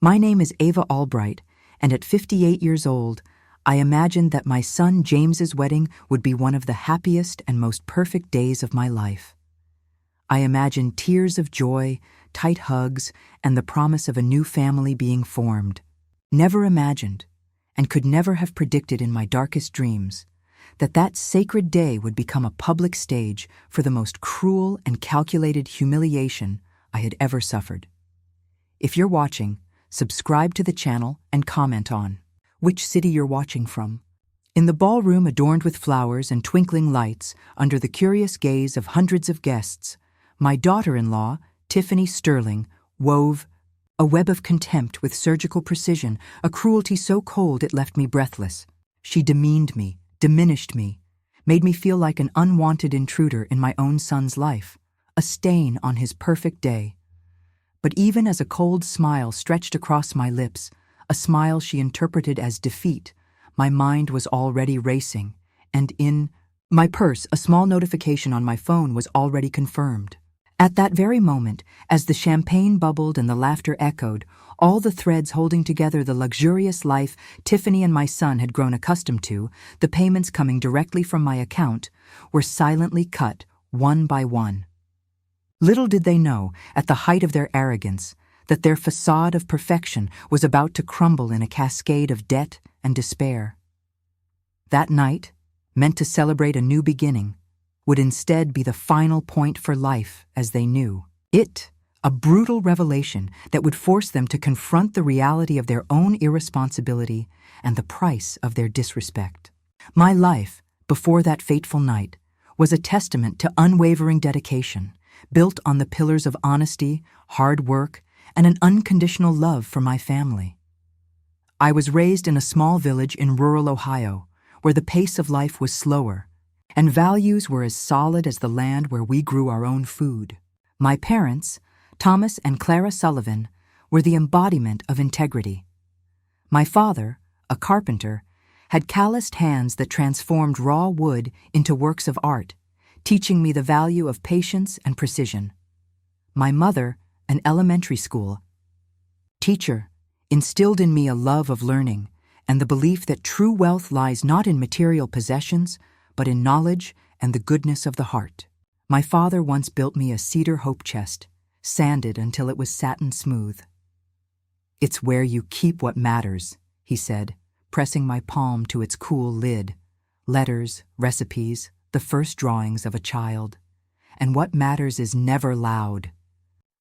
My name is Ava Albright, and at 58 years old, I imagined that my son James's wedding would be one of the happiest and most perfect days of my life. I imagined tears of joy, tight hugs, and the promise of a new family being formed. Never imagined, and could never have predicted in my darkest dreams, that sacred day would become a public stage for the most cruel and calculated humiliation I had ever suffered. If you're watching, subscribe to the channel and comment on which city you're watching from. In the ballroom adorned with flowers and twinkling lights, under the curious gaze of hundreds of guests, my daughter-in-law, Tiffany Sterling, wove a web of contempt with surgical precision, a cruelty so cold it left me breathless. She demeaned me, diminished me, made me feel like an unwanted intruder in my own son's life, a stain on his perfect day. But even as a cold smile stretched across my lips, a smile she interpreted as defeat, my mind was already racing, and in my purse a small notification on my phone was already confirmed. At that very moment, as the champagne bubbled and the laughter echoed, all the threads holding together the luxurious life Tiffany and my son had grown accustomed to, the payments coming directly from my account, were silently cut one by one. Little did they know, at the height of their arrogance, that their facade of perfection was about to crumble in a cascade of debt and despair. That night, meant to celebrate a new beginning, would instead be the final point for life as they knew it, a brutal revelation that would force them to confront the reality of their own irresponsibility and the price of their disrespect. My life, before that fateful night, was a testament to unwavering dedication, built on the pillars of honesty, hard work, and an unconditional love for my family. I was raised in a small village in rural Ohio, where the pace of life was slower, and values were as solid as the land where we grew our own food. My parents, Thomas and Clara Sullivan, were the embodiment of integrity. My father, a carpenter, had calloused hands that transformed raw wood into works of art, teaching me the value of patience and precision. My mother, an elementary school teacher, instilled in me a love of learning and the belief that true wealth lies not in material possessions, but in knowledge and the goodness of the heart. My father once built me a cedar hope chest, sanded until it was satin smooth. "It's where you keep what matters," he said, pressing my palm to its cool lid. Letters, recipes, the first drawings of a child. And what matters is never loud.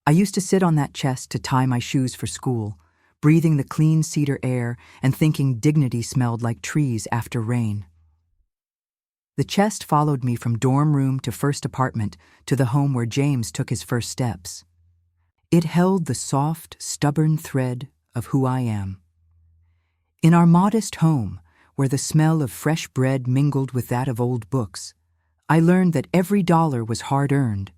I used to sit on that chest to tie my shoes for school, breathing the clean cedar air and thinking dignity smelled like trees after rain. The chest followed me from dorm room to first apartment to the home where James took his first steps. It held the soft, stubborn thread of who I am. In our modest home, where the smell of fresh bread mingled with that of old books, I learned that every dollar was hard-earned,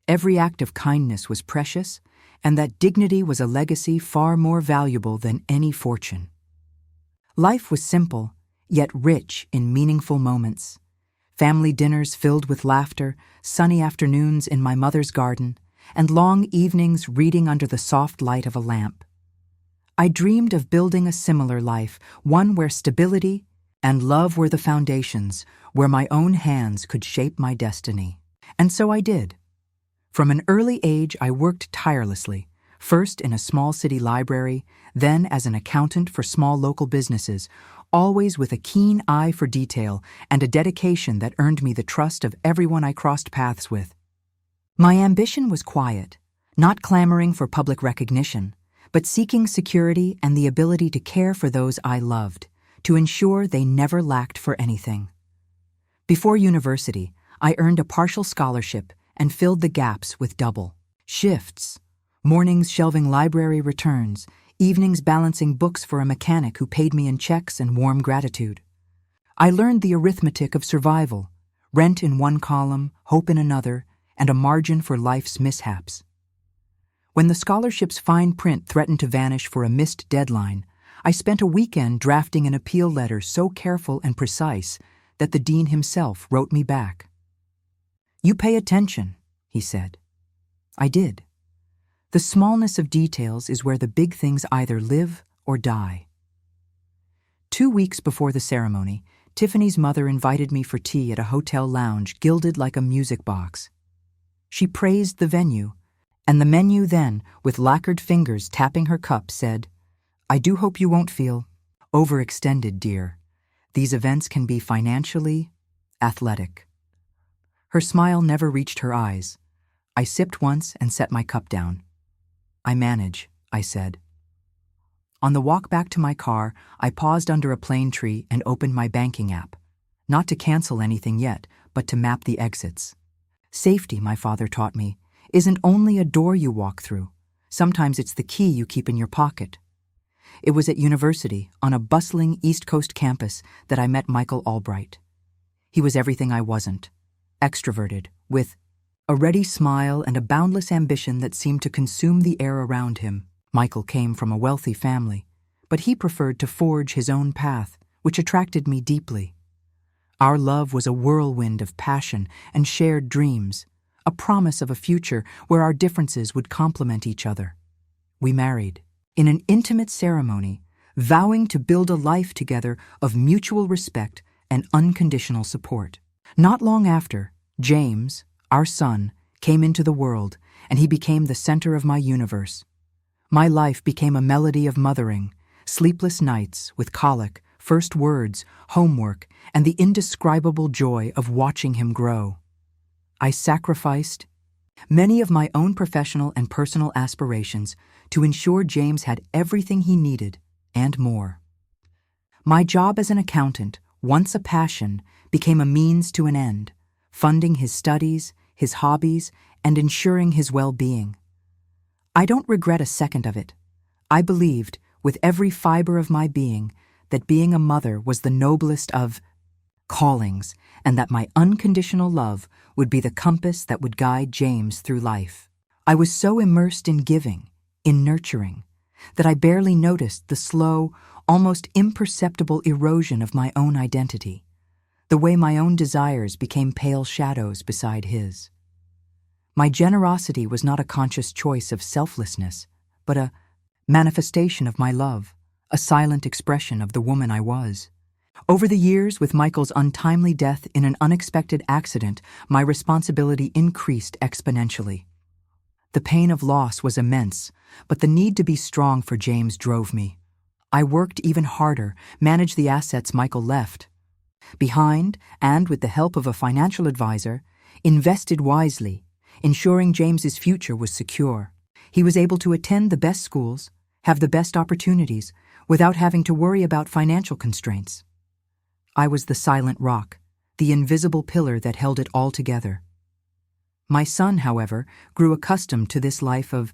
every act of kindness was precious, and that dignity was a legacy far more valuable than any fortune. Life was simple, yet rich in meaningful moments. Family dinners filled with laughter, sunny afternoons in my mother's garden, and long evenings reading under the soft light of a lamp. I dreamed of building a similar life, one where stability and love were the foundations, where my own hands could shape my destiny. And so I did. From an early age, I worked tirelessly, first in a small city library, then as an accountant for small local businesses, always with a keen eye for detail and a dedication that earned me the trust of everyone I crossed paths with. My ambition was quiet, not clamoring for public recognition, but seeking security and the ability to care for those I loved, to ensure they never lacked for anything. Before university, I earned a partial scholarship and filled the gaps with double shifts, mornings shelving library returns, evenings balancing books for a mechanic who paid me in checks and warm gratitude. I learned the arithmetic of survival, rent in one column, hope in another, and a margin for life's mishaps. When the scholarship's fine print threatened to vanish for a missed deadline, I spent a weekend drafting an appeal letter so careful and precise that the dean himself wrote me back. "You pay attention," he said. I did. The smallness of details is where the big things either live or die. 2 weeks before the ceremony, Tiffany's mother invited me for tea at a hotel lounge gilded like a music box. She praised the venue, and the menu then, with lacquered fingers tapping her cup, said, "I do hope you won't feel overextended, dear. These events can be financially athletic." Her smile never reached her eyes. I sipped once and set my cup down. "I manage," I said. On the walk back to my car, I paused under a plane tree and opened my banking app. Not to cancel anything yet, but to map the exits. Safety, my father taught me, isn't only a door you walk through. Sometimes it's the key you keep in your pocket. It was at university, on a bustling East Coast campus, that I met Michael Albright. He was everything I wasn't. Extroverted, with a ready smile and a boundless ambition that seemed to consume the air around him. Michael came from a wealthy family, but he preferred to forge his own path, which attracted me deeply. Our love was a whirlwind of passion and shared dreams, a promise of a future where our differences would complement each other. We married, in an intimate ceremony, vowing to build a life together of mutual respect and unconditional support. Not long after, James, our son, came into the world, and he became the center of my universe. My life became a melody of mothering, sleepless nights with colic, first words, homework, and the indescribable joy of watching him grow. I sacrificed many of my own professional and personal aspirations to ensure James had everything he needed and more. My job as an accountant, once a passion, became a means to an end, funding his studies, his hobbies, and ensuring his well-being. I don't regret a second of it. I believed, with every fiber of my being, that being a mother was the noblest of callings, and that my unconditional love would be the compass that would guide James through life. I was so immersed in giving, in nurturing, that I barely noticed the slow, almost imperceptible erosion of my own identity, the way my own desires became pale shadows beside his. My generosity was not a conscious choice of selflessness, but a manifestation of my love, a silent expression of the woman I was. Over the years, with Michael's untimely death in an unexpected accident, my responsibility increased exponentially. The pain of loss was immense, but the need to be strong for James drove me. I worked even harder, managed the assets Michael left behind, and, with the help of a financial advisor, invested wisely, ensuring James's future was secure. He was able to attend the best schools, have the best opportunities, without having to worry about financial constraints. I was the silent rock, the invisible pillar that held it all together. My son, however, grew accustomed to this life of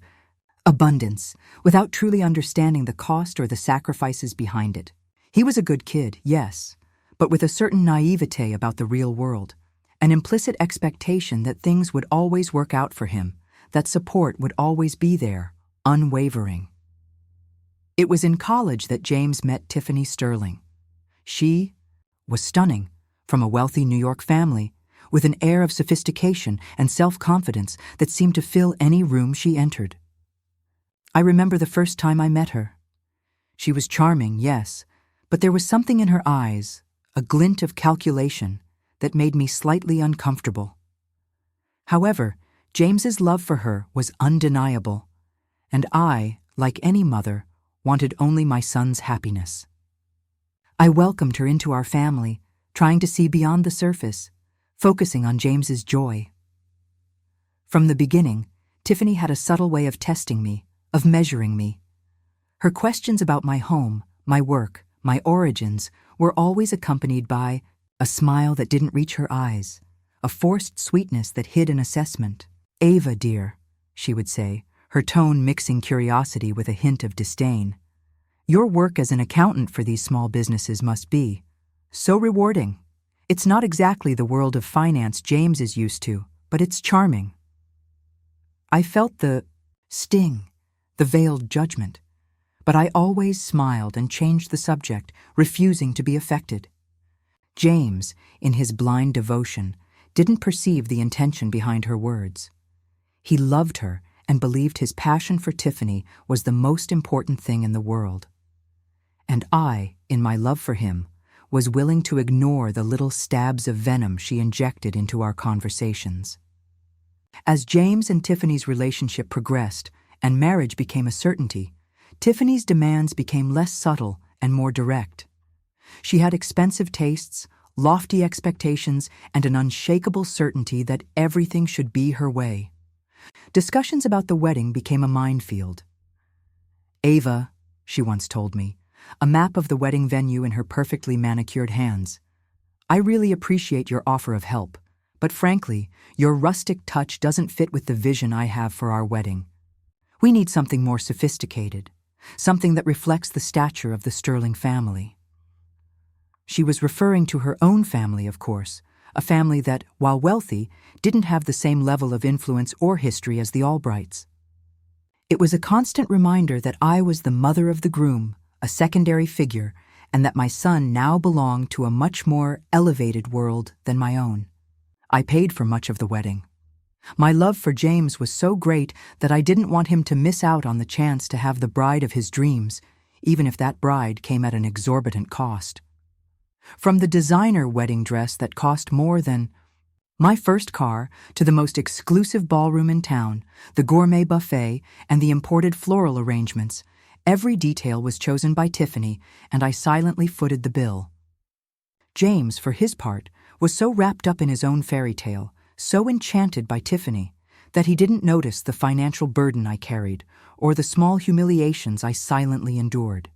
abundance, without truly understanding the cost or the sacrifices behind it. He was a good kid, yes, but with a certain naivete about the real world, an implicit expectation that things would always work out for him, that support would always be there, unwavering. It was in college that James met Tiffany Sterling. She was stunning, from a wealthy New York family, with an air of sophistication and self-confidence that seemed to fill any room she entered. I remember the first time I met her. She was charming, yes, but there was something in her eyes, a glint of calculation, that made me slightly uncomfortable. However, James's love for her was undeniable, and I, like any mother, wanted only my son's happiness. I welcomed her into our family, trying to see beyond the surface, focusing on James's joy. From the beginning, Tiffany had a subtle way of testing me, of measuring me. Her questions about my home, my work, my origins were always accompanied by a smile that didn't reach her eyes, a forced sweetness that hid an assessment. "Ava, dear," she would say, her tone mixing curiosity with a hint of disdain. "Your work as an accountant for these small businesses must be so rewarding. It's not exactly the world of finance James is used to, but it's charming." I felt the sting, the veiled judgment, but I always smiled and changed the subject, refusing to be affected. James, in his blind devotion, didn't perceive the intention behind her words. He loved her and believed his passion for Tiffany was the most important thing in the world. And I, in my love for him, was willing to ignore the little stabs of venom she injected into our conversations. As James and Tiffany's relationship progressed and marriage became a certainty, Tiffany's demands became less subtle and more direct. She had expensive tastes, lofty expectations, and an unshakable certainty that everything should be her way. Discussions about the wedding became a minefield. "Ava," she once told me, a map of the wedding venue in her perfectly manicured hands, "I really appreciate your offer of help, but frankly, your rustic touch doesn't fit with the vision I have for our wedding. We need something more sophisticated, something that reflects the stature of the Sterling family." She was referring to her own family, of course, a family that, while wealthy, didn't have the same level of influence or history as the Albrights. It was a constant reminder that I was the mother of the groom, a secondary figure, and that my son now belonged to a much more elevated world than my own. I paid for much of the wedding. My love for James was so great that I didn't want him to miss out on the chance to have the bride of his dreams, even if that bride came at an exorbitant cost. From the designer wedding dress that cost more than my first car to the most exclusive ballroom in town, the gourmet buffet, and the imported floral arrangements, every detail was chosen by Tiffany, and I silently footed the bill. James, for his part, was so wrapped up in his own fairy tale, so enchanted by Tiffany, that he didn't notice the financial burden I carried or the small humiliations I silently endured.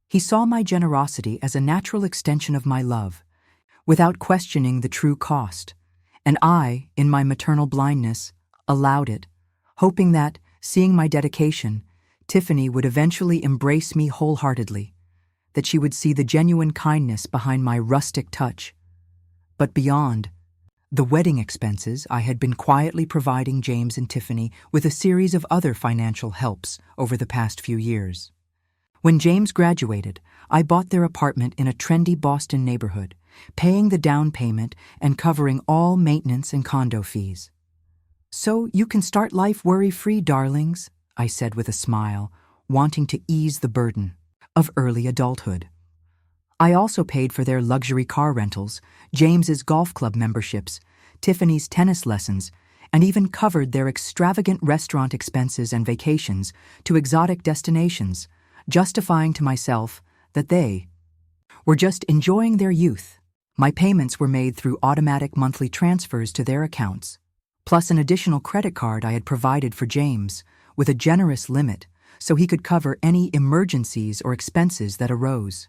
He saw my generosity as a natural extension of my love, without questioning the true cost, and I, in my maternal blindness, allowed it, hoping that, seeing my dedication, Tiffany would eventually embrace me wholeheartedly, that she would see the genuine kindness behind my rustic touch. But beyond the wedding expenses, I had been quietly providing James and Tiffany with a series of other financial helps over the past few years. When James graduated, I bought their apartment in a trendy Boston neighborhood, paying the down payment and covering all maintenance and condo fees. "So you can start life worry-free, darlings," I said with a smile, wanting to ease the burden of early adulthood. I also paid for their luxury car rentals, James's golf club memberships, Tiffany's tennis lessons, and even covered their extravagant restaurant expenses and vacations to exotic destinations, justifying to myself that they were just enjoying their youth. My payments were made through automatic monthly transfers to their accounts, plus an additional credit card I had provided for James, with a generous limit so he could cover any emergencies or expenses that arose.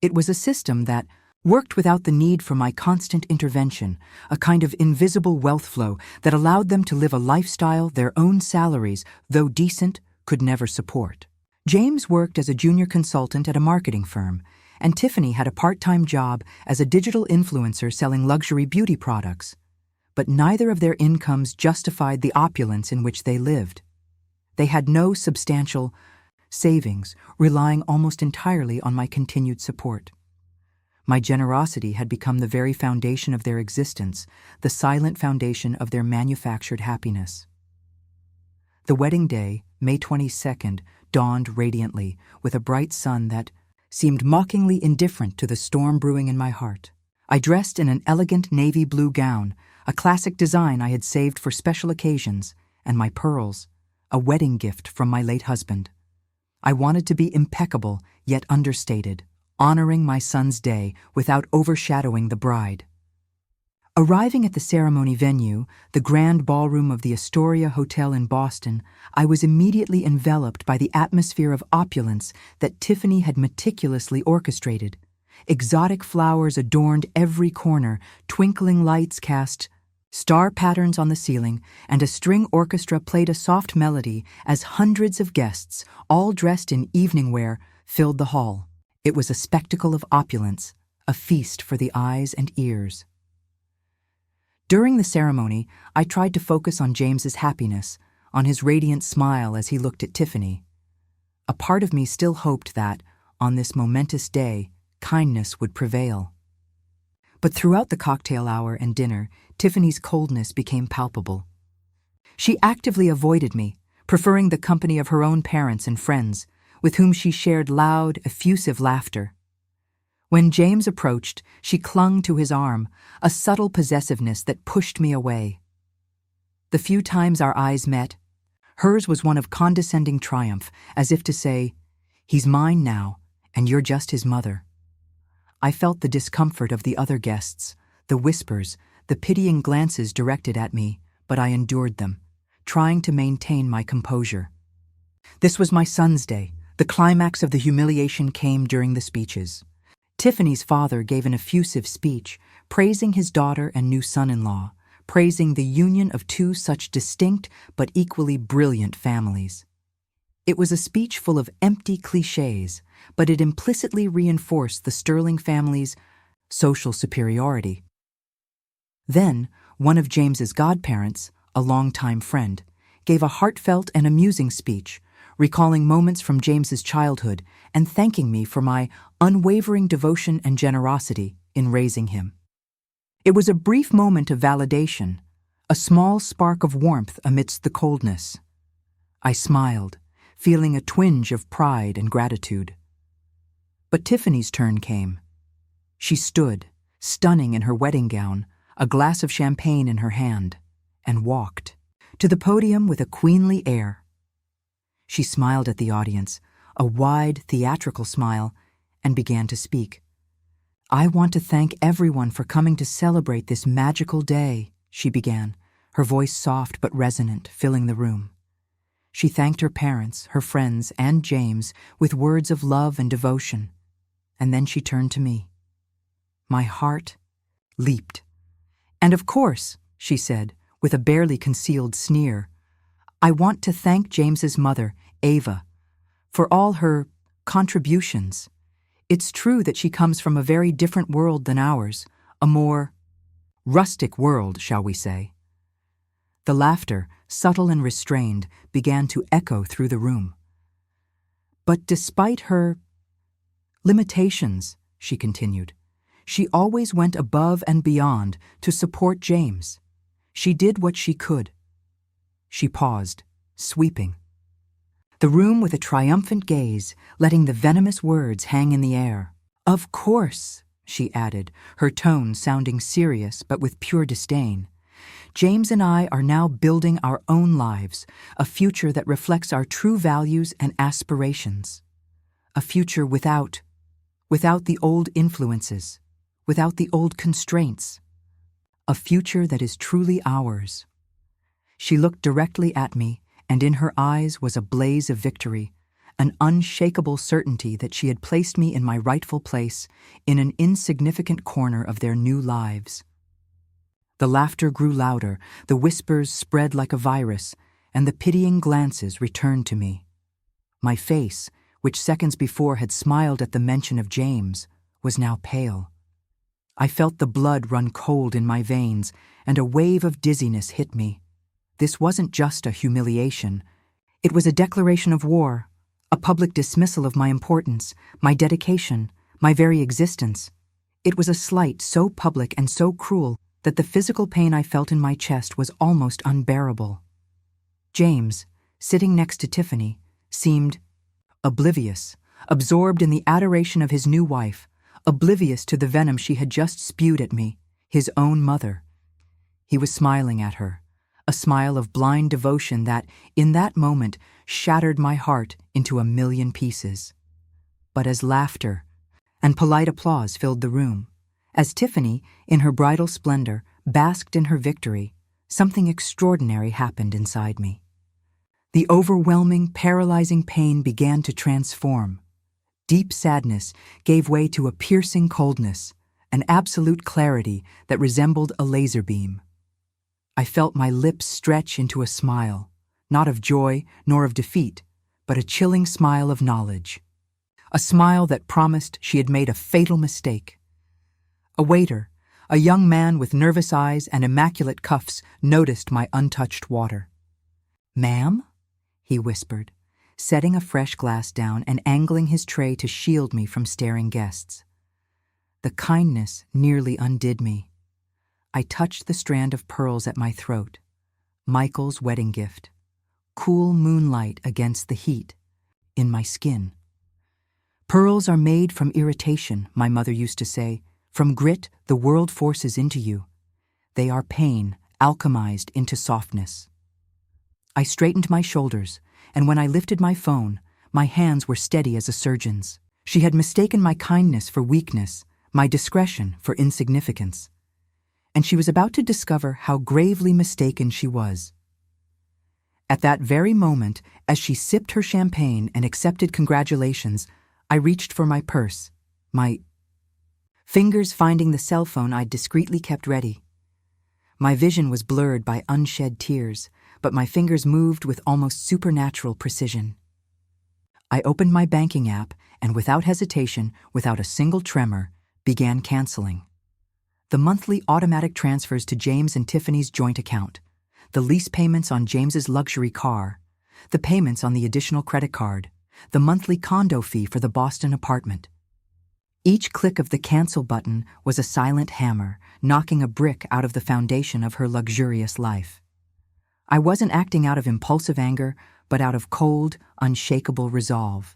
It was a system that worked without the need for my constant intervention, a kind of invisible wealth flow that allowed them to live a lifestyle their own salaries, though decent, could never support. James worked as a junior consultant at a marketing firm, and Tiffany had a part-time job as a digital influencer selling luxury beauty products. But neither of their incomes justified the opulence in which they lived. They had no substantial savings, relying almost entirely on my continued support. My generosity had become the very foundation of their existence, the silent foundation of their manufactured happiness. The wedding day, May 22nd, dawned radiantly, with a bright sun that seemed mockingly indifferent to the storm brewing in my heart. I dressed in an elegant navy blue gown, a classic design I had saved for special occasions, and my pearls, a wedding gift from my late husband. I wanted to be impeccable, yet understated, honoring my son's day without overshadowing the bride. Arriving at the ceremony venue, the grand ballroom of the Astoria Hotel in Boston, I was immediately enveloped by the atmosphere of opulence that Tiffany had meticulously orchestrated. Exotic flowers adorned every corner, twinkling lights cast star patterns on the ceiling, and a string orchestra played a soft melody as hundreds of guests, all dressed in evening wear, filled the hall. It was a spectacle of opulence, a feast for the eyes and ears. During the ceremony, I tried to focus on James's happiness, on his radiant smile as he looked at Tiffany. A part of me still hoped that, on this momentous day, kindness would prevail. But throughout the cocktail hour and dinner, Tiffany's coldness became palpable. She actively avoided me, preferring the company of her own parents and friends, with whom she shared loud, effusive laughter. When James approached, she clung to his arm, a subtle possessiveness that pushed me away. The few times our eyes met, hers was one of condescending triumph, as if to say, "He's mine now, and you're just his mother." I felt the discomfort of the other guests, the whispers, the pitying glances directed at me, but I endured them, trying to maintain my composure. This was my son's day. The climax of the humiliation came during the speeches. Tiffany's father gave an effusive speech, praising his daughter and new son-in-law, praising the union of two such distinct but equally brilliant families. It was a speech full of empty clichés, but it implicitly reinforced the Sterling family's social superiority. Then, one of James's godparents, a longtime friend, gave a heartfelt and amusing speech, recalling moments from James's childhood and thanking me for my unwavering devotion and generosity in raising him. It was a brief moment of validation, a small spark of warmth amidst the coldness. I smiled, feeling a twinge of pride and gratitude. But Tiffany's turn came. She stood, stunning in her wedding gown, a glass of champagne in her hand, and walked to the podium with a queenly air. She smiled at the audience, a wide, theatrical smile, and began to speak. "I want to thank everyone for coming to celebrate this magical day," she began, her voice soft but resonant, filling the room. She thanked her parents, her friends, and James with words of love and devotion, and then she turned to me. My heart leaped. "And of course," she said, with a barely concealed sneer, "I want to thank James's mother, Ava, for all her contributions. It's true that she comes from a very different world than ours, a more rustic world, shall we say." The laughter, subtle and restrained, began to echo through the room. "But despite her limitations," she continued, "she always went above and beyond to support James. She did what she could." She paused, sweeping the room with a triumphant gaze, letting the venomous words hang in the air. "Of course," she added, her tone sounding serious but with pure disdain, "James and I are now building our own lives, a future that reflects our true values and aspirations. A future without the old influences, without the old constraints. A future that is truly ours." She looked directly at me, and in her eyes was a blaze of victory, an unshakable certainty that she had placed me in my rightful place, in an insignificant corner of their new lives. The laughter grew louder, the whispers spread like a virus, and the pitying glances returned to me. My face, which seconds before had smiled at the mention of James, was now pale. I felt the blood run cold in my veins, and a wave of dizziness hit me. This wasn't just a humiliation. It was a declaration of war, a public dismissal of my importance, my dedication, my very existence. It was a slight so public and so cruel that the physical pain I felt in my chest was almost unbearable. James, sitting next to Tiffany, seemed oblivious, absorbed in the adoration of his new wife, oblivious to the venom she had just spewed at me, his own mother. He was smiling at her, a smile of blind devotion that, in that moment, shattered my heart into a million pieces. But as laughter and polite applause filled the room, as Tiffany, in her bridal splendor, basked in her victory, something extraordinary happened inside me. The overwhelming, paralyzing pain began to transform. Deep sadness gave way to a piercing coldness, an absolute clarity that resembled a laser beam. I felt my lips stretch into a smile, not of joy nor of defeat, but a chilling smile of knowledge. A smile that promised she had made a fatal mistake. A waiter, a young man with nervous eyes and immaculate cuffs, noticed my untouched water. "Ma'am?" he whispered, setting a fresh glass down and angling his tray to shield me from staring guests. The kindness nearly undid me. I touched the strand of pearls at my throat. Michael's wedding gift. Cool moonlight against the heat. In my skin. Pearls are made from irritation, my mother used to say. From grit the world forces into you. They are pain, alchemized into softness. I straightened my shoulders, and when I lifted my phone, my hands were steady as a surgeon's. She had mistaken my kindness for weakness, my discretion for insignificance. And she was about to discover how gravely mistaken she was. At that very moment, as she sipped her champagne and accepted congratulations, I reached for my purse, my fingers finding the cell phone I'd discreetly kept ready. My vision was blurred by unshed tears, but my fingers moved with almost supernatural precision. I opened my banking app and without hesitation, without a single tremor, began canceling. The monthly automatic transfers to James and Tiffany's joint account, the lease payments on James's luxury car, the payments on the additional credit card, the monthly condo fee for the Boston apartment. Each click of the cancel button was a silent hammer, knocking a brick out of the foundation of her luxurious life. I wasn't acting out of impulsive anger, but out of cold, unshakable resolve.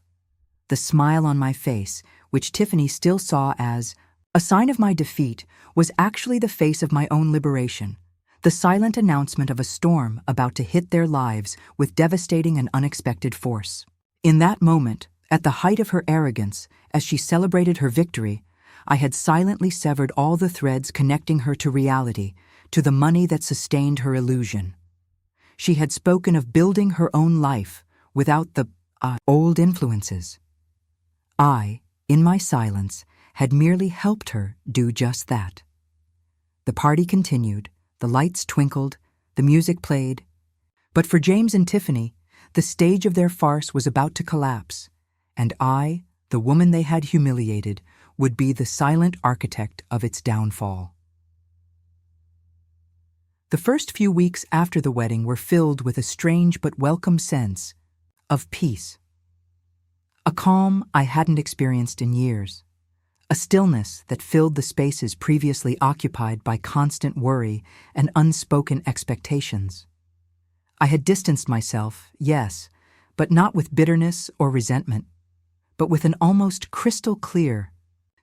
The smile on my face, which Tiffany still saw as a sign of my defeat, was actually the face of my own liberation, the silent announcement of a storm about to hit their lives with devastating and unexpected force. In that moment, at the height of her arrogance, as she celebrated her victory, I had silently severed all the threads connecting her to reality, to the money that sustained her illusion. She had spoken of building her own life without the old influences. I, in my silence, had merely helped her do just that. The party continued, the lights twinkled, the music played. But for James and Tiffany, the stage of their farce was about to collapse, and I, the woman they had humiliated, would be the silent architect of its downfall. The first few weeks after the wedding were filled with a strange but welcome sense of peace. A calm I hadn't experienced in years. A stillness that filled the spaces previously occupied by constant worry and unspoken expectations. I had distanced myself, yes, but not with bitterness or resentment, but with an almost crystal clear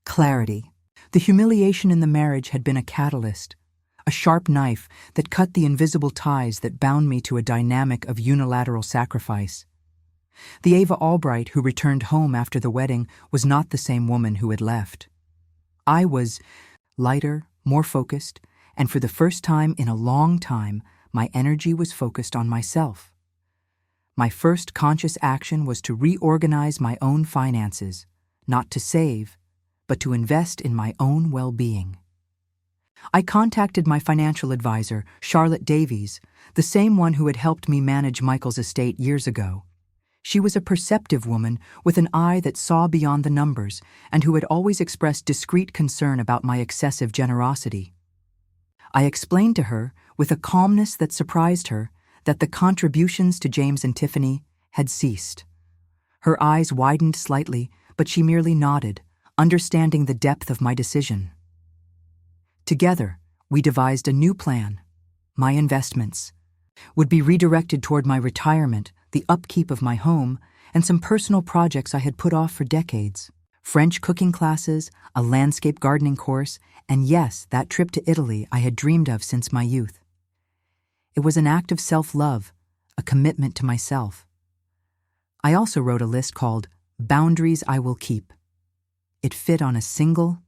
clarity. The humiliation in the marriage had been a catalyst, a sharp knife that cut the invisible ties that bound me to a dynamic of unilateral sacrifice. The Ava Albright who returned home after the wedding was not the same woman who had left. I was lighter, more focused, and for the first time in a long time, my energy was focused on myself. My first conscious action was to reorganize my own finances, not to save, but to invest in my own well-being. I contacted my financial advisor, Charlotte Davies, the same one who had helped me manage Michael's estate years ago. She was a perceptive woman with an eye that saw beyond the numbers and who had always expressed discreet concern about my excessive generosity. I explained to her, with a calmness that surprised her, that the contributions to James and Tiffany had ceased. Her eyes widened slightly, but she merely nodded, understanding the depth of my decision. Together, we devised a new plan. My investments would be redirected toward my retirement, the upkeep of my home, and some personal projects I had put off for decades. French cooking classes, a landscape gardening course, and yes, that trip to Italy I had dreamed of since my youth. It was an act of self-love, a commitment to myself. I also wrote a list called Boundaries I Will Keep. It fit on a single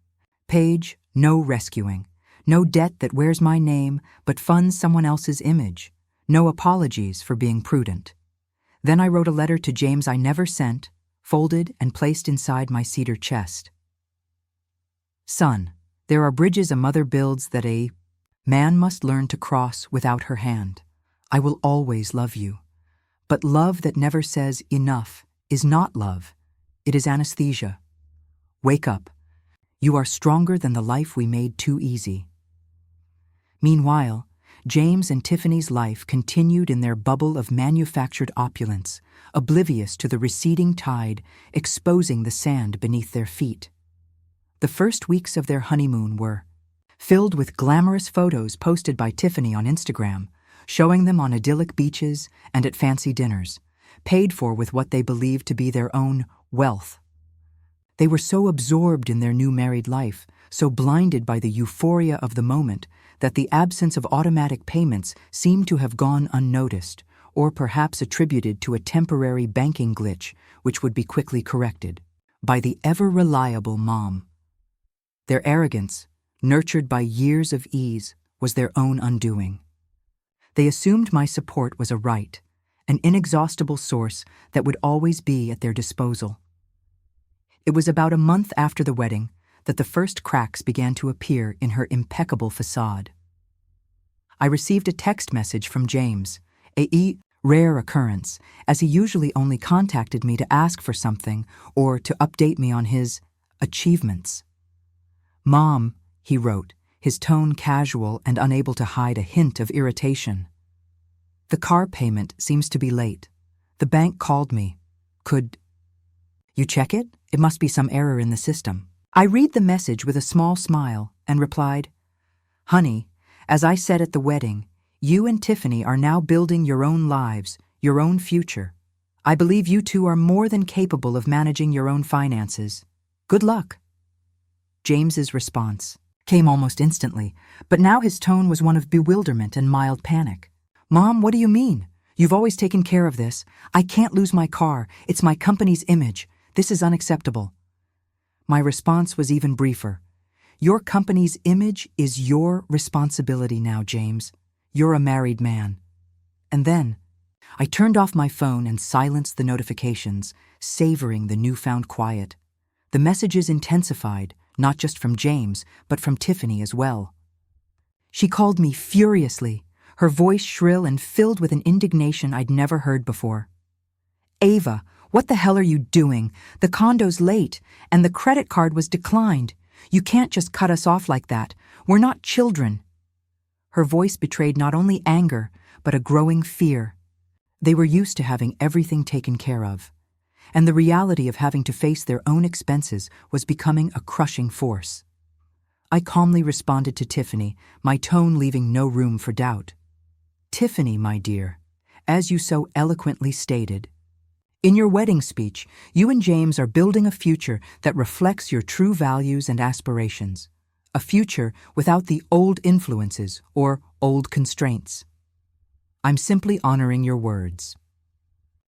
page, no rescuing, no debt that wears my name but funds someone else's image, no apologies for being prudent. Then I wrote a letter to James I never sent, folded and placed inside my cedar chest. Son, there are bridges a mother builds that a man must learn to cross without her hand. I will always love you. But love that never says enough is not love. It is anesthesia. Wake up. You are stronger than the life we made too easy. Meanwhile, James and Tiffany's life continued in their bubble of manufactured opulence, oblivious to the receding tide, exposing the sand beneath their feet. The first weeks of their honeymoon were filled with glamorous photos posted by Tiffany on Instagram, showing them on idyllic beaches and at fancy dinners, paid for with what they believed to be their own wealth. They were so absorbed in their new married life, so blinded by the euphoria of the moment, that the absence of automatic payments seemed to have gone unnoticed, or perhaps attributed to a temporary banking glitch which would be quickly corrected by the ever-reliable mom. Their arrogance, nurtured by years of ease, was their own undoing. They assumed my support was a right, an inexhaustible source that would always be at their disposal. It was about a month after the wedding that the first cracks began to appear in her impeccable facade. I received a text message from James, a rare occurrence, as he usually only contacted me to ask for something or to update me on his achievements. "Mom," he wrote, his tone casual and unable to hide a hint of irritation. "The car payment seems to be late. The bank called me. Could you check it? It must be some error in the system." I read the message with a small smile and replied, "Honey, as I said at the wedding, you and Tiffany are now building your own lives, your own future. I believe you two are more than capable of managing your own finances. Good luck." James's response came almost instantly, but now his tone was one of bewilderment and mild panic. "Mom, what do you mean? You've always taken care of this. I can't lose my car. It's my company's image. This is unacceptable." My response was even briefer. "Your company's image is your responsibility now, James. You're a married man." And then, I turned off my phone and silenced the notifications, savoring the newfound quiet. The messages intensified, not just from James, but from Tiffany as well. She called me furiously, her voice shrill and filled with an indignation I'd never heard before. "Ava, what the hell are you doing? The condo's late, and the credit card was declined. You can't just cut us off like that. We're not children." Her voice betrayed not only anger, but a growing fear. They were used to having everything taken care of, and the reality of having to face their own expenses was becoming a crushing force. I calmly responded to Tiffany, my tone leaving no room for doubt. "Tiffany, my dear, as you so eloquently stated, in your wedding speech, you and James are building a future that reflects your true values and aspirations. A future without the old influences or old constraints. I'm simply honoring your words.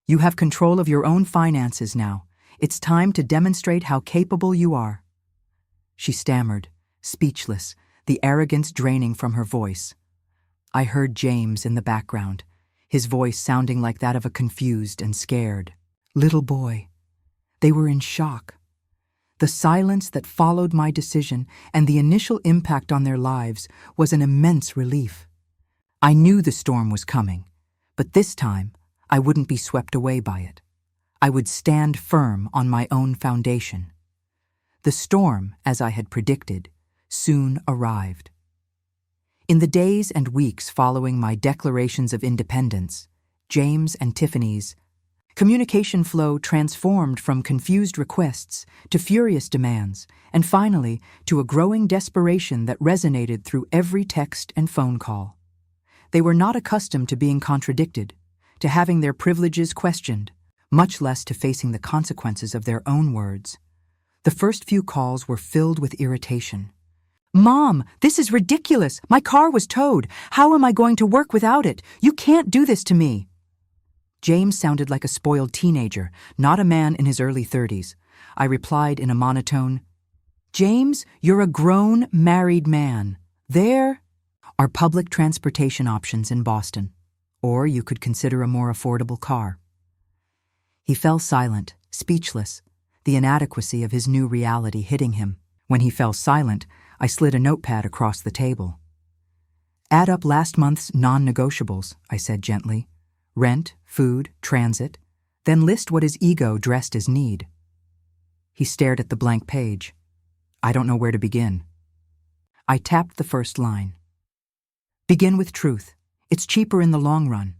You have control of your own finances now. It's time to demonstrate how capable you are." She stammered, speechless, the arrogance draining from her voice. I heard James in the background, his voice sounding like that of a confused and scared little boy. They were in shock. The silence that followed my decision and the initial impact on their lives was an immense relief. I knew the storm was coming, but this time I wouldn't be swept away by it. I would stand firm on my own foundation. The storm, as I had predicted, soon arrived. In the days and weeks following my declarations of independence, James and Tiffany's communication flow transformed from confused requests to furious demands, and finally to a growing desperation that resonated through every text and phone call. They were not accustomed to being contradicted, to having their privileges questioned, much less to facing the consequences of their own words. The first few calls were filled with irritation. "Mom, this is ridiculous. My car was towed. How am I going to work without it? You can't do this to me." James sounded like a spoiled teenager, not a man in his early 30s. I replied in a monotone, "James, you're a grown, married man. There are public transportation options in Boston, or you could consider a more affordable car." He fell silent, speechless, the inadequacy of his new reality hitting him. When he fell silent, I slid a notepad across the table. "Add up last month's non-negotiables," I said gently. "Rent, food, transit, then list what is ego dressed as need." He stared at the blank page. "I don't know where to begin." I tapped the first line. "Begin with truth. It's cheaper in the long run."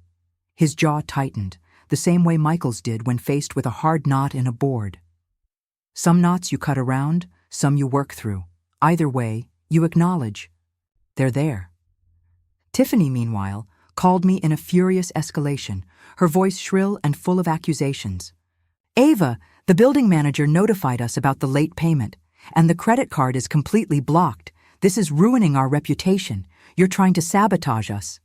His jaw tightened, the same way Michael's did when faced with a hard knot in a board. "Some knots you cut around, some you work through. Either way, you acknowledge. They're there." Tiffany, meanwhile, called me in a furious escalation, her voice shrill and full of accusations. "Ava, the building manager notified us about the late payment, and the credit card is completely blocked. This is ruining our reputation. You're trying to sabotage us."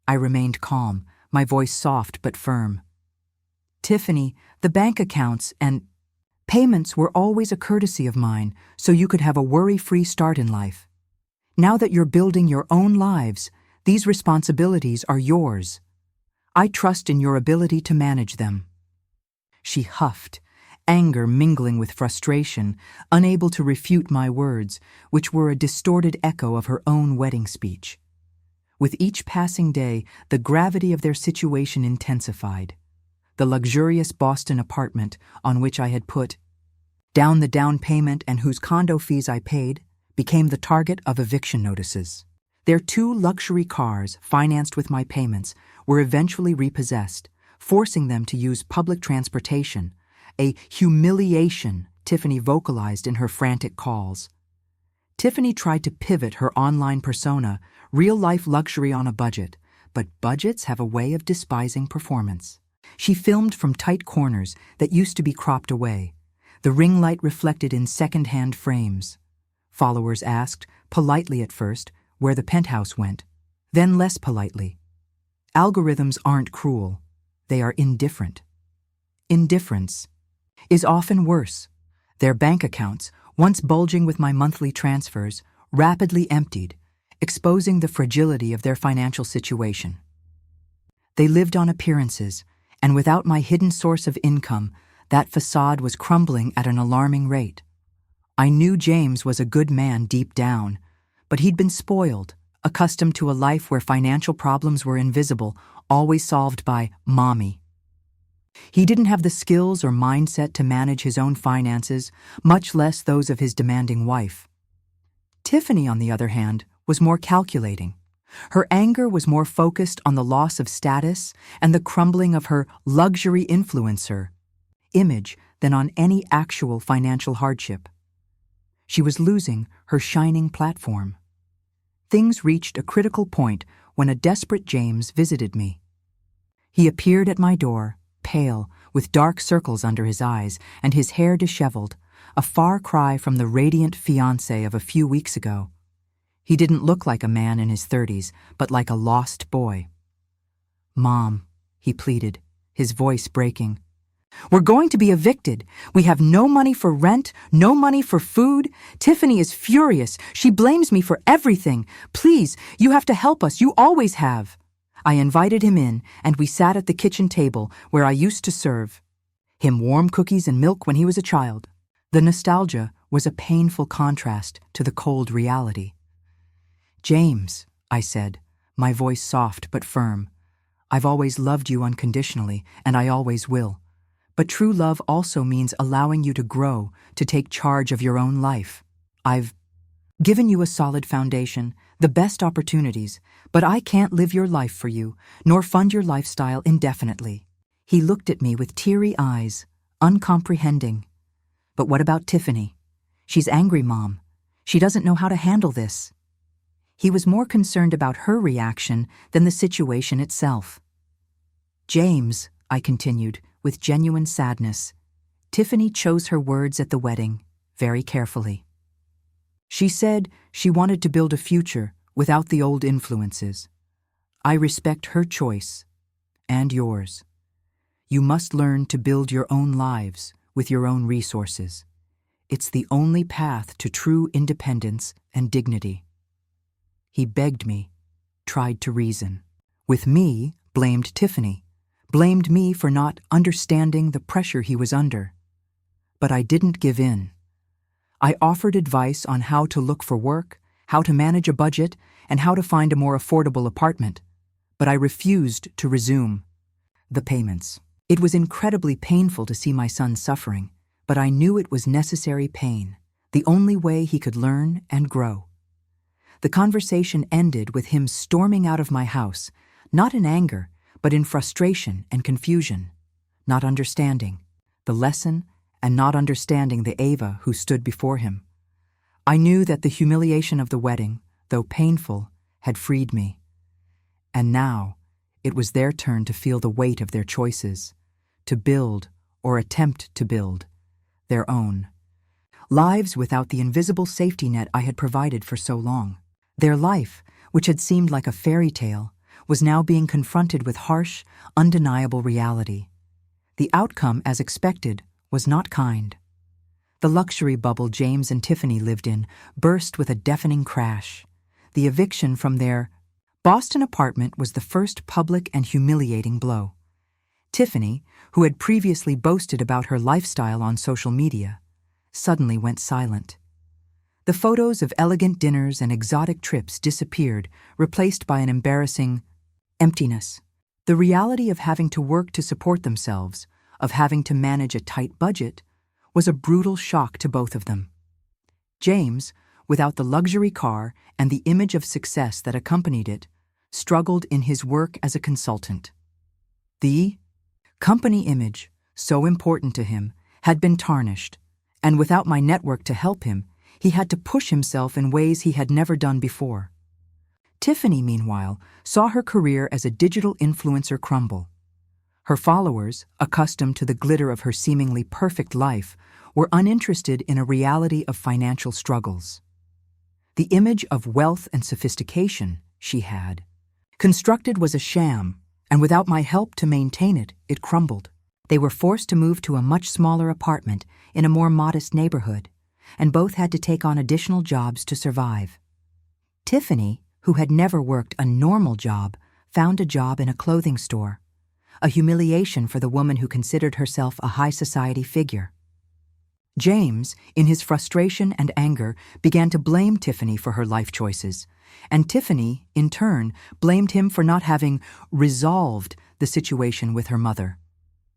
I remained calm, my voice soft but firm. "Tiffany, the bank accounts and payments were always a courtesy of mine, so you could have a worry-free start in life. Now that you're building your own lives, these responsibilities are yours. I trust in your ability to manage them." She huffed, anger mingling with frustration, unable to refute my words, which were a distorted echo of her own wedding speech. With each passing day, the gravity of their situation intensified. The luxurious Boston apartment on which I had put down the down payment and whose condo fees I paid became the target of eviction notices. Their 2 luxury cars, financed with my payments, were eventually repossessed, forcing them to use public transportation, a humiliation Tiffany vocalized in her frantic calls. Tiffany tried to pivot her online persona, real-life luxury on a budget, but budgets have a way of despising performance. She filmed from tight corners that used to be cropped away, the ring light reflected in second-hand frames. Followers asked, politely at first, where the penthouse went, then less politely. Algorithms aren't cruel, they are indifferent. Indifference is often worse. Their bank accounts, once bulging with my monthly transfers, rapidly emptied, exposing the fragility of their financial situation. They lived on appearances, and without my hidden source of income, that facade was crumbling at an alarming rate. I knew James was a good man deep down, but he'd been spoiled, accustomed to a life where financial problems were invisible, always solved by mommy. He didn't have the skills or mindset to manage his own finances, much less those of his demanding wife. Tiffany, on the other hand, was more calculating. Her anger was more focused on the loss of status and the crumbling of her luxury influencer image than on any actual financial hardship. She was losing her shining platform. Things reached a critical point when a desperate James visited me. He appeared at my door, pale, with dark circles under his eyes and his hair disheveled, a far cry from the radiant fiancé of a few weeks ago. He didn't look like a man in his 30s, but like a lost boy. "Mom," he pleaded, his voice breaking. "We're going to be evicted. We have no money for rent, no money for food. Tiffany is furious. She blames me for everything. Please, you have to help us. You always have." I invited him in, and we sat at the kitchen table where I used to serve him warm cookies and milk when he was a child. The nostalgia was a painful contrast to the cold reality. "James," I said, my voice soft but firm, "I've always loved you unconditionally, and I always will. But true love also means allowing you to grow, to take charge of your own life. I've given you a solid foundation, the best opportunities, but I can't live your life for you, nor fund your lifestyle indefinitely." He looked at me with teary eyes, uncomprehending. "But what about Tiffany? She's angry, Mom. She doesn't know how to handle this." He was more concerned about her reaction than the situation itself. "James," I continued, with genuine sadness, "Tiffany chose her words at the wedding, very carefully. She said she wanted to build a future without the old influences. I respect her choice, and yours. You must learn to build your own lives with your own resources. It's the only path to true independence and dignity." He begged me, tried to reason. With me, blamed Tiffany, blamed me for not understanding the pressure he was under. But I didn't give in. I offered advice on how to look for work, how to manage a budget, and how to find a more affordable apartment. But I refused to resume the payments. It was incredibly painful to see my son suffering, but I knew it was necessary pain, the only way he could learn and grow. The conversation ended with him storming out of my house, not in anger, but in frustration and confusion, not understanding the lesson and not understanding the Ava who stood before him. I knew that the humiliation of the wedding, though painful, had freed me. And now, it was their turn to feel the weight of their choices, to build, or attempt to build, their own lives without the invisible safety net I had provided for so long. Their life, which had seemed like a fairy tale, was now being confronted with harsh, undeniable reality. The outcome, as expected, was not kind. The luxury bubble James and Tiffany lived in burst with a deafening crash. The eviction from their Boston apartment was the first public and humiliating blow. Tiffany, who had previously boasted about her lifestyle on social media, suddenly went silent. The photos of elegant dinners and exotic trips disappeared, replaced by an embarrassing emptiness. The reality of having to work to support themselves, of having to manage a tight budget, was a brutal shock to both of them. James, without the luxury car and the image of success that accompanied it, struggled in his work as a consultant. The company image, so important to him, had been tarnished, and without my network to help him, he had to push himself in ways he had never done before. Tiffany, meanwhile, saw her career as a digital influencer crumble. Her followers, accustomed to the glitter of her seemingly perfect life, were uninterested in a reality of financial struggles. The image of wealth and sophistication she had constructed was a sham, and without my help to maintain it, it crumbled. They were forced to move to a much smaller apartment in a more modest neighborhood, and both had to take on additional jobs to survive. Tiffany, who had never worked a normal job, found a job in a clothing store, a humiliation for the woman who considered herself a high society figure. James, in his frustration and anger, began to blame Tiffany for her life choices, and Tiffany, in turn, blamed him for not having resolved the situation with her mother.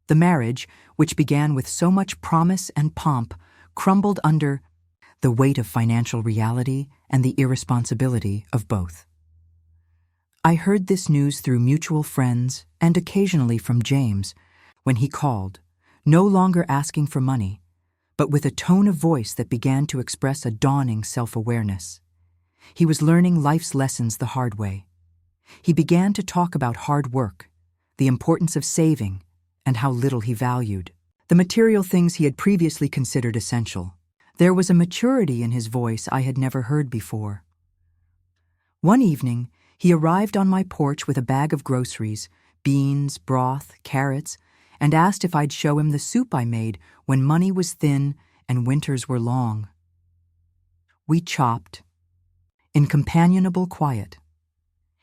The marriage, which began with so much promise and pomp, crumbled under the weight of financial reality and the irresponsibility of both. I heard this news through mutual friends and occasionally from James when he called, no longer asking for money, but with a tone of voice that began to express a dawning self-awareness. He was learning life's lessons the hard way. He began to talk about hard work, the importance of saving, and how little he valued the material things he had previously considered essential. There was a maturity in his voice I had never heard before. One evening, he arrived on my porch with a bag of groceries, beans, broth, carrots, and asked if I'd show him the soup I made when money was thin and winters were long. We chopped, in companionable quiet.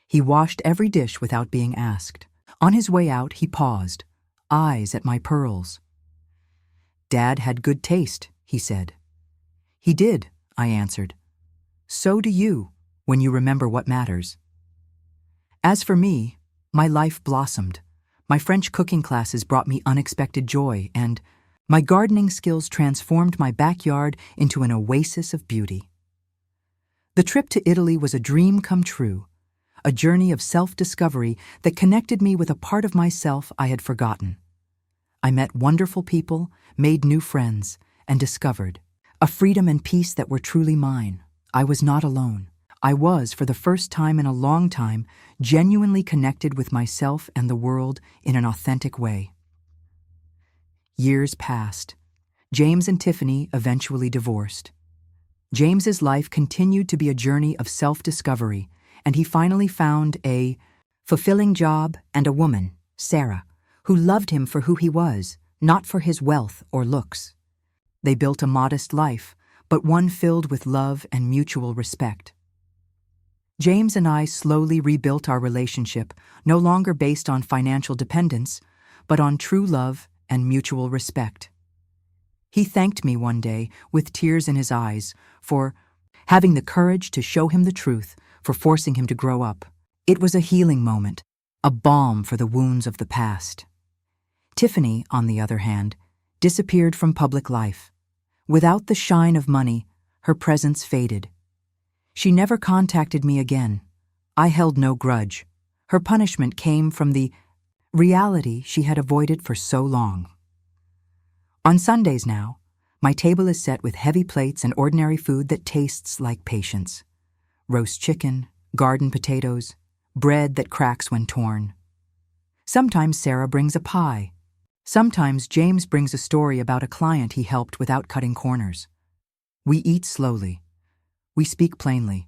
He washed every dish without being asked. On his way out, he paused, eyes at my pearls. "Dad had good taste," he said. "He did," I answered. "So do you, when you remember what matters." As for me, my life blossomed. My French cooking classes brought me unexpected joy, and my gardening skills transformed my backyard into an oasis of beauty. The trip to Italy was a dream come true, a journey of self-discovery that connected me with a part of myself I had forgotten. I met wonderful people, made new friends, and discovered a freedom and peace that were truly mine. I was not alone. I was, for the first time in a long time, genuinely connected with myself and the world in an authentic way. Years passed. James and Tiffany eventually divorced. James's life continued to be a journey of self-discovery, and he finally found a fulfilling job and a woman, Sarah, who loved him for who he was, not for his wealth or looks. They built a modest life, but one filled with love and mutual respect. James and I slowly rebuilt our relationship, no longer based on financial dependence, but on true love and mutual respect. He thanked me one day, with tears in his eyes, for having the courage to show him the truth, for forcing him to grow up. It was a healing moment, a balm for the wounds of the past. Tiffany, on the other hand, disappeared from public life. Without the shine of money, her presence faded. She never contacted me again. I held no grudge. Her punishment came from the reality she had avoided for so long. On Sundays now, my table is set with heavy plates and ordinary food that tastes like patience. Roast chicken, garden potatoes, bread that cracks when torn. Sometimes Sarah brings a pie. Sometimes James brings a story about a client he helped without cutting corners. We eat slowly. We speak plainly.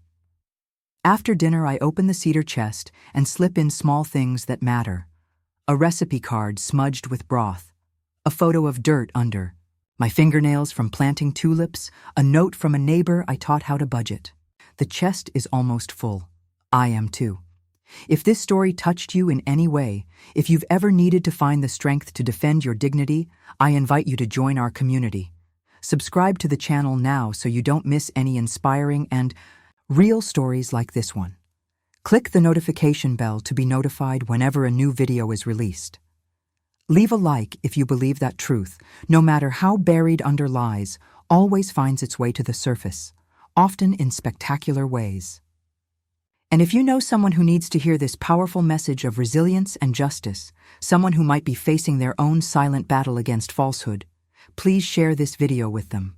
After dinner, I open the cedar chest and slip in small things that matter. A recipe card smudged with broth, a photo of dirt under, my fingernails from planting tulips, a note from a neighbor I taught how to budget. The chest is almost full. I am too. If this story touched you in any way, if you've ever needed to find the strength to defend your dignity, I invite you to join our community. Subscribe to the channel now so you don't miss any inspiring and real stories like this one. Click the notification bell to be notified whenever a new video is released. Leave a like if you believe that truth, no matter how buried under lies, always finds its way to the surface, often in spectacular ways. And if you know someone who needs to hear this powerful message of resilience and justice, someone who might be facing their own silent battle against falsehood, please share this video with them.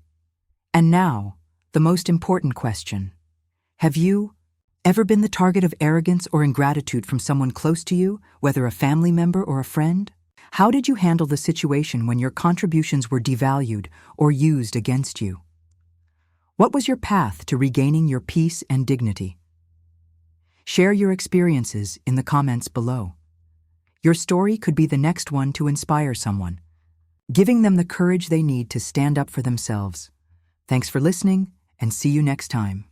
And now, the most important question. Have you ever been the target of arrogance or ingratitude from someone close to you, whether a family member or a friend? How did you handle the situation when your contributions were devalued or used against you? What was your path to regaining your peace and dignity? Share your experiences in the comments below. Your story could be the next one to inspire someone, giving them the courage they need to stand up for themselves. Thanks for listening, and see you next time.